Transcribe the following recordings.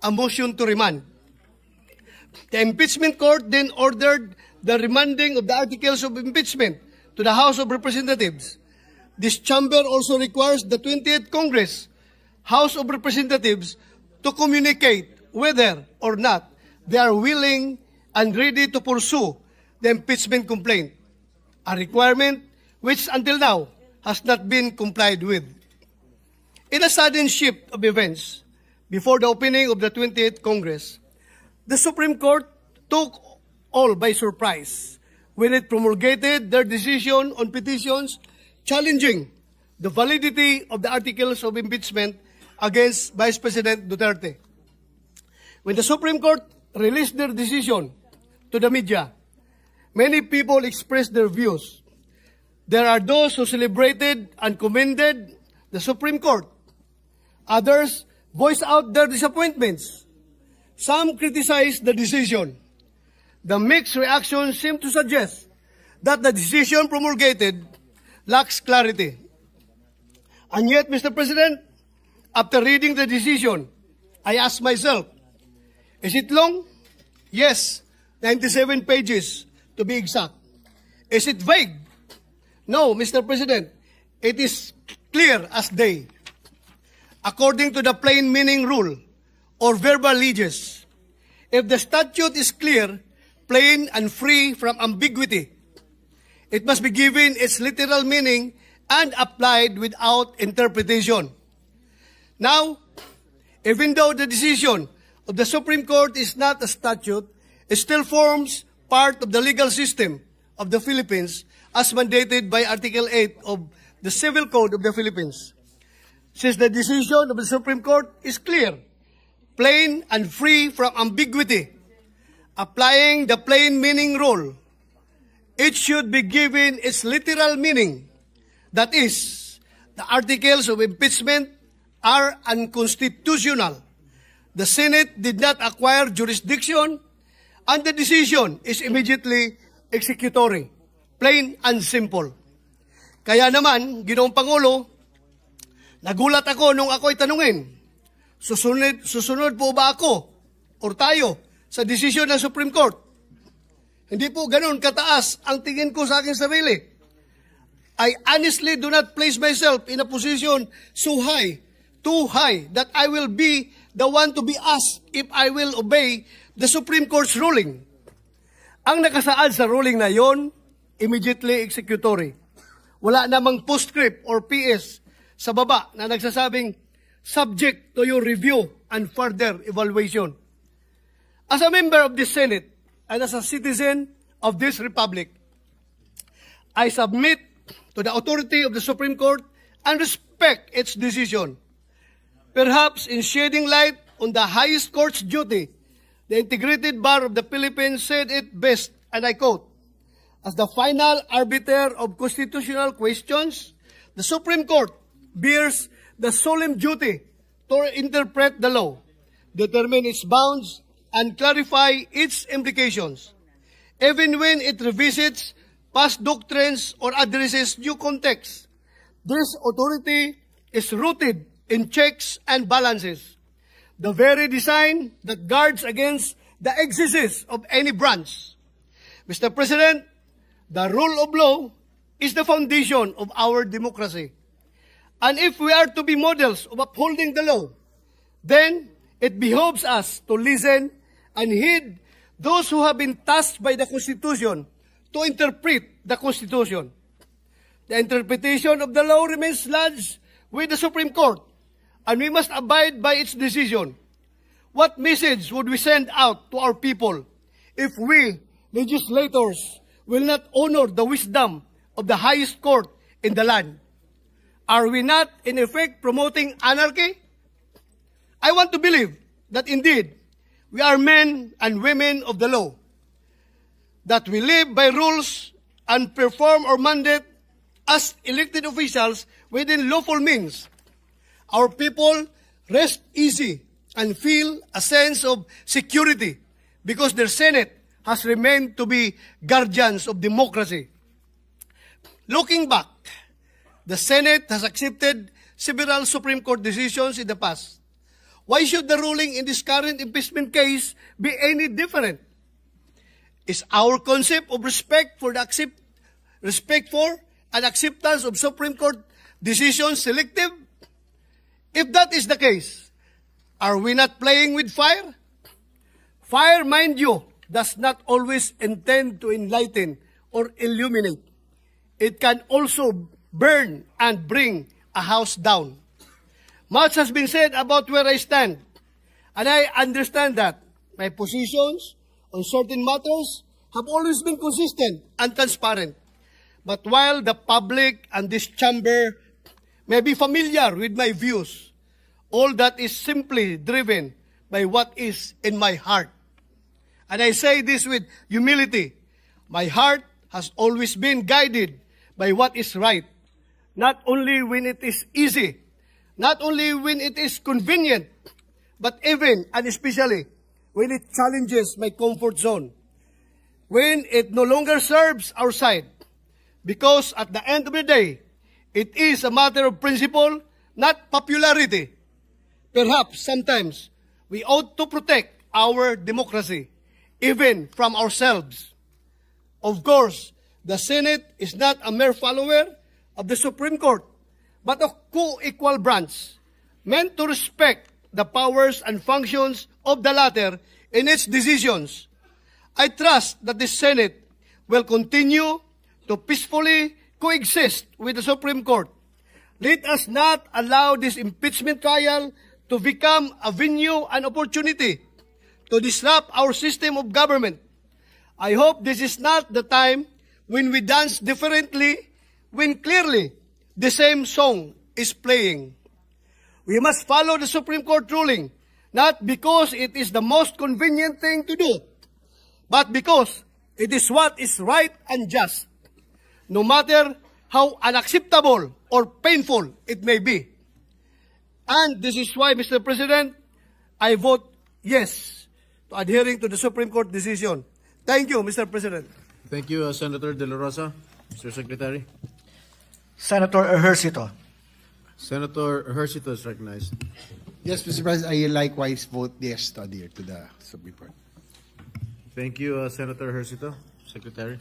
a motion to remand. The impeachment court then ordered the remanding of the articles of impeachment to the House of Representatives. This chamber also requires the 20th Congress, House of Representatives, to communicate whether or not they are willing and ready to pursue the impeachment complaint, a requirement which until now has not been complied with. In a sudden shift of events, before the opening of the 20th Congress, the Supreme Court took all by surprise when it promulgated their decision on petitions challenging the validity of the articles of impeachment against Vice President Duterte. When the Supreme Court released their decision to the media, many people expressed their views. There are those who celebrated and commended the Supreme Court. Others voiced out their disappointments. Some criticized the decision. The mixed reactions seem to suggest that the decision promulgated lacks clarity. And yet, Mr. President, after reading the decision, I asked myself, is it long? Yes, 97 pages to be exact. Is it vague? No, Mr. President, it is clear as day. According to the plain meaning rule or verbal leges, if the statute is clear, plain, and free from ambiguity, it must be given its literal meaning and applied without interpretation. Now, even though the decision of the Supreme Court is not a statute, it still forms part of the legal system of the Philippines as mandated by Article 8 of the Civil Code of the Philippines. Since the decision of the Supreme Court is clear, plain, and free from ambiguity, applying the plain meaning rule, it should be given its literal meaning. That is, the articles of impeachment are unconstitutional. The Senate did not acquire jurisdiction, and the decision is immediately executory. Plain and simple. Kaya naman, Ginoong Pangulo, nagulat ako nung ako'y tanungin, susunod po ba ako or tayo sa desisyon ng Supreme Court? Hindi po ganun kataas ang tingin ko sa aking sarili. I honestly do not place myself in a position so high, too high, that I will be the one to be asked if I will obey the Supreme Court's ruling. Ang nakasaad sa ruling na yon, immediately executory. Wala namang postscript or PS sa baba na nagsasabing subject to your review and further evaluation. As a member of the Senate and as a citizen of this republic, I submit to the authority of the Supreme Court and respect its decision. Perhaps in shedding light on the highest court's duty, the Integrated Bar of the Philippines said it best, and I quote, "As the final arbiter of constitutional questions, the Supreme Court bears the solemn duty to interpret the law, determine its bounds, and clarify its implications, even when it revisits past doctrines or addresses new context. This authority is rooted in checks and balances, the very design that guards against the excesses of any branch. Mr. President, the rule of law is the foundation of our democracy. And if we are to be models of upholding the law, then it behoves us to listen and heed those who have been tasked by the Constitution to interpret the Constitution. The interpretation of the law remains lodged with the Supreme Court, and we must abide by its decision. What message would we send out to our people if we, legislators, will not honor the wisdom of the highest court in the land? Are we not, in effect, promoting anarchy? I want to believe that indeed we are men and women of the law, that we live by rules and perform our mandate as elected officials within lawful means. Our people rest easy and feel a sense of security because their Senate has remained to be guardians of democracy. Looking back, the Senate has accepted several Supreme Court decisions in the past. Why should the ruling in this current impeachment case be any different? Is our concept of respect for and acceptance of Supreme Court decisions selective? If that is the case, are we not playing with fire? Fire, mind you, does not always intend to enlighten or illuminate. It can also burn and bring a house down. Much has been said about where I stand, and I understand that my positions on certain matters have always been consistent and transparent. But while the public and this chamber may be familiar with my views, all that is simply driven by what is in my heart. And I say this with humility. My heart has always been guided by what is right, not only when it is easy, not only when it is convenient, but even and especially when it challenges my comfort zone, when it no longer serves our side. Because at the end of the day, it is a matter of principle, not popularity. Perhaps sometimes we ought to protect our democracy, even from ourselves. Of course, the Senate is not a mere follower of the Supreme Court, but a co-equal branch, meant to respect the powers and functions of the latter in its decisions. I trust that the Senate will continue to peacefully coexist with the Supreme Court. Let us not allow this impeachment trial to become a venue and opportunity to disrupt our system of government. I hope this is not the time when we dance differently, when clearly the same song is playing. We must follow the Supreme Court ruling, not because it is the most convenient thing to do, but because it is what is right and just, no matter how unacceptable or painful it may be. And this is why, Mr. President, I vote yes to adhering to the Supreme Court decision. Thank you, Mr. President. Thank you, Senator De La Rosa. Mr. Secretary. Senator Ejercito. Senator Ejercito is recognized. Yes, Mr. President, I likewise vote yes to adhere to the Supreme Court. Thank you, Senator Ejercito. Secretary.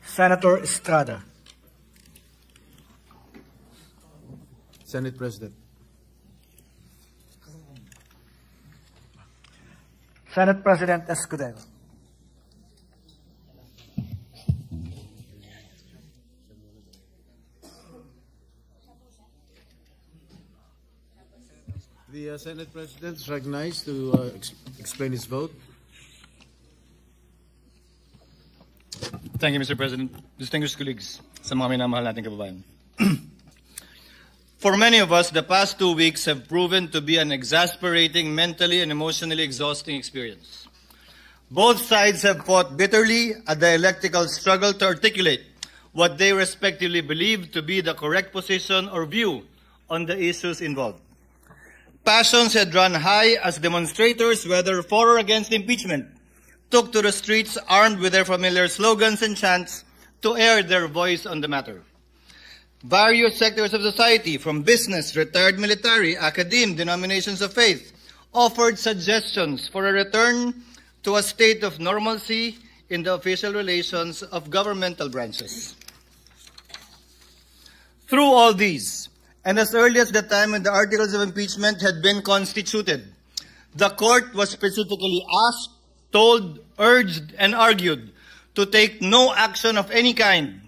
Senator Estrada. Senate President. Senate President Escudero. The Senate President is recognized to explain his vote. Thank you, Mr. President. Distinguished colleagues, sa mga minamahal nating kababayan. For many of us, the past 2 weeks have proven to be an exasperating, mentally and emotionally exhausting experience. Both sides have fought bitterly at the dialectical struggle to articulate what they respectively believe to be the correct position or view on the issues involved. Passions had run high as demonstrators, whether for or against impeachment, took to the streets armed with their familiar slogans and chants to air their voice on the matter. Various sectors of society, from business, retired military, academe, denominations of faith, offered suggestions for a return to a state of normalcy in the official relations of governmental branches. Through all these, and as early as the time when the articles of impeachment had been constituted, the court was specifically asked, told, urged, and argued to take no action of any kind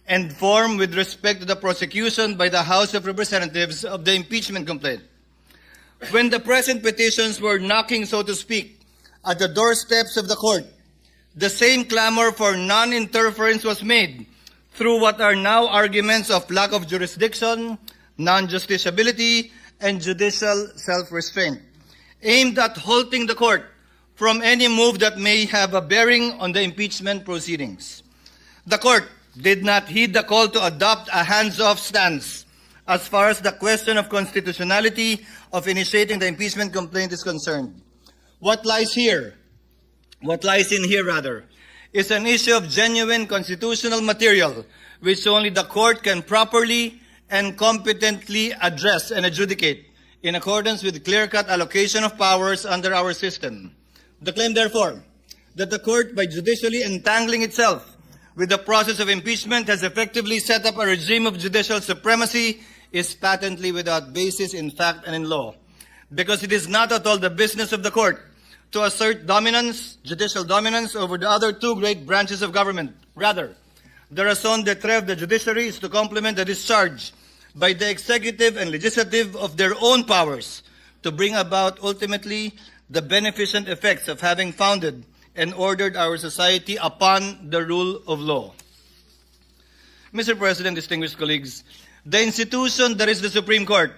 and form with respect to the prosecution by the House of Representatives of the impeachment complaint. When the present petitions were knocking, so to speak, at the doorsteps of the court, the same clamor for non-interference was made through what are now arguments of lack of jurisdiction, non-justiciability, and judicial self-restraint, aimed at halting the court from any move that may have a bearing on the impeachment proceedings. The court did not heed the call to adopt a hands-off stance as far as the question of constitutionality of initiating the impeachment complaint is concerned. What lies in here, is an issue of genuine constitutional material which only the court can properly and competently address and adjudicate in accordance with clear-cut allocation of powers under our system. The claim, therefore, that the court, by judicially entangling itself with the process of impeachment, has effectively set up a regime of judicial supremacy is patently without basis in fact and in law, because it is not at all the business of the court to assert dominance, judicial dominance, over the other two great branches of government. Rather, the raison d'etre of the judiciary is to complement the discharge by the executive and legislative of their own powers to bring about ultimately the beneficent effects of having founded and ordered our society upon the rule of law. Mr. President, distinguished colleagues, the institution that is the Supreme Court,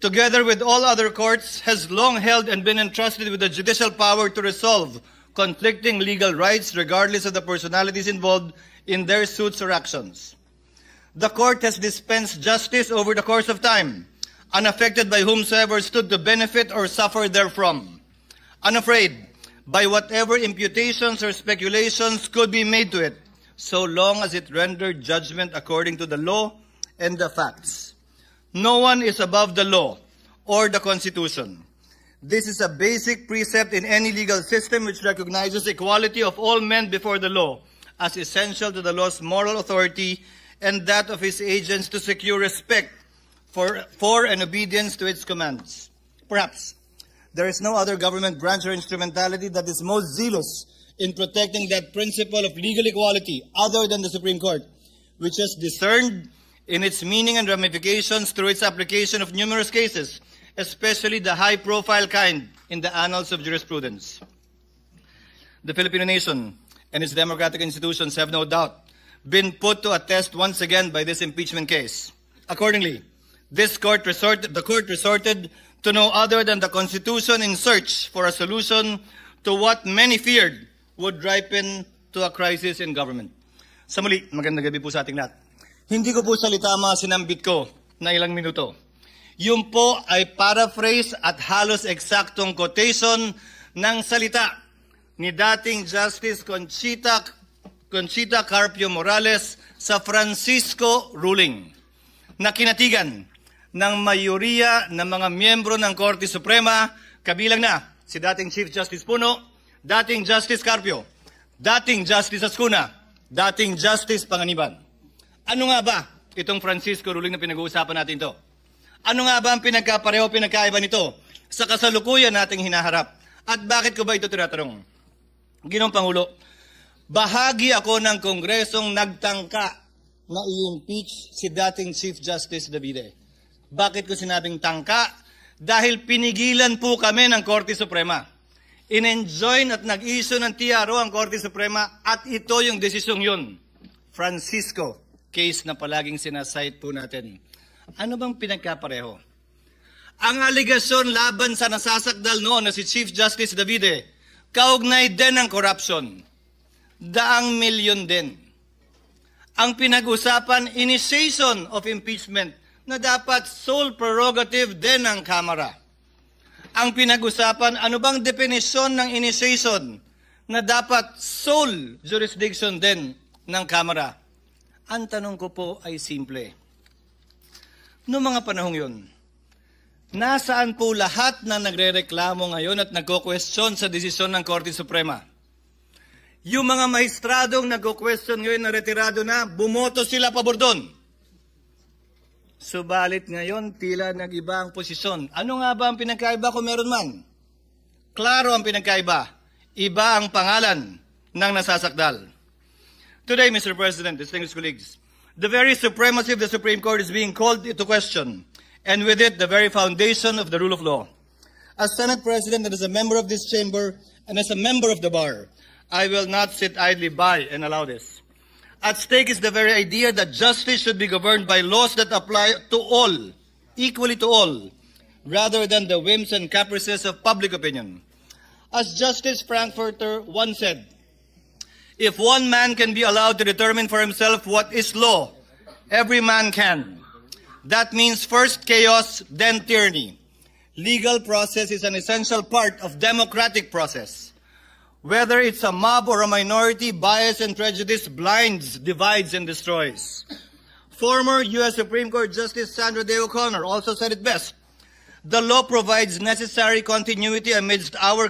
together with all other courts, has long held and been entrusted with the judicial power to resolve conflicting legal rights regardless of the personalities involved in their suits or actions. The court has dispensed justice over the course of time, unaffected by whomsoever stood to benefit or suffer therefrom, unafraid by whatever imputations or speculations could be made to it, so long as it rendered judgment according to the law and the facts. No one is above the law or the Constitution. This is a basic precept in any legal system which recognizes equality of all men before the law as essential to the law's moral authority and that of its agents to secure respect for and obedience to its commands. Perhaps there is no other government branch or instrumentality that is most zealous in protecting that principle of legal equality other than the Supreme Court, which has discerned in its meaning and ramifications through its application of numerous cases, especially the high-profile kind in the annals of jurisprudence. The Filipino nation and its democratic institutions have no doubt been put to a test once again by this impeachment case. Accordingly, the court resorted to no other than the Constitution in search for a solution to what many feared would ripen to a crisis in government. Sa muli, magandang gabi po sa ating lahat. Hindi ko po salita mga sinambit ko na ilang minuto. Yun po ay paraphrase at halos eksaktong quotation ng salita ni dating Justice Conchita Carpio Morales sa Francisco ruling na kinatigan ng mayoriya ng mga miyembro ng Korte Suprema, kabilang na si dating Chief Justice Puno, dating Justice Carpio, dating Justice Ascuna, dating Justice Panganiban. Ano nga ba itong Francisco ruling na pinag-uusapan natin to? Ano nga ba ang pinagkapareho, pinagkaiba nito sa kasalukuyan nating hinaharap? At bakit ko ba ito tinatanong? Ginoong Pangulo, bahagi ako ng Kongresong nagtangka na i-impeach si dating Chief Justice Davide. Bakit ko sinabing tangka? Dahil pinigilan po kami ng Korte Suprema. In-enjoin at nag-issue ng TRO ang Korte Suprema at ito yung desisyong yun. Francisco case na palaging sinasite po natin. Ano bang pinagkapareho? Ang aligasyon laban sa nasasakdal noon na si Chief Justice Davide, kaugnay din ng corruption. Daang milyon din. Ang pinag-usapan, initiation of impeachment, na dapat sole prerogative din ng Kamara. Ang pinag-usapan, ano bang definisyon ng initiation, na dapat sole jurisdiction din ng Kamara. Ang tanong ko po ay simple. Noong mga panahong yun, nasaan po lahat na nagrereklamo ngayon at nagko-question sa desisyon ng Korte Suprema? Yung mga mahistradong nagko-question ngayon na retirado na, bumoto sila pabor doon. Subalit ngayon, tila nag-iba ang posisyon. Ano nga ba ang pinagkaiba kung meron man? Klaro ang pinagkaiba. Iba ang pangalan ng nasasakdal. Today, Mr. President, distinguished colleagues, the very supremacy of the Supreme Court is being called into question, and with it, the very foundation of the rule of law. As Senate President and as a member of this chamber, and as a member of the bar, I will not sit idly by and allow this. At stake is the very idea that justice should be governed by laws that apply to all, equally to all, rather than the whims and caprices of public opinion. As Justice Frankfurter once said, if one man can be allowed to determine for himself what is law, every man can. That means first chaos, then tyranny. Legal process is an essential part of democratic process. Whether it's a mob or a minority, bias and prejudice blinds, divides, and destroys. Former U.S. Supreme Court Justice Sandra Day O'Connor also said it best. The law provides necessary continuity amidst our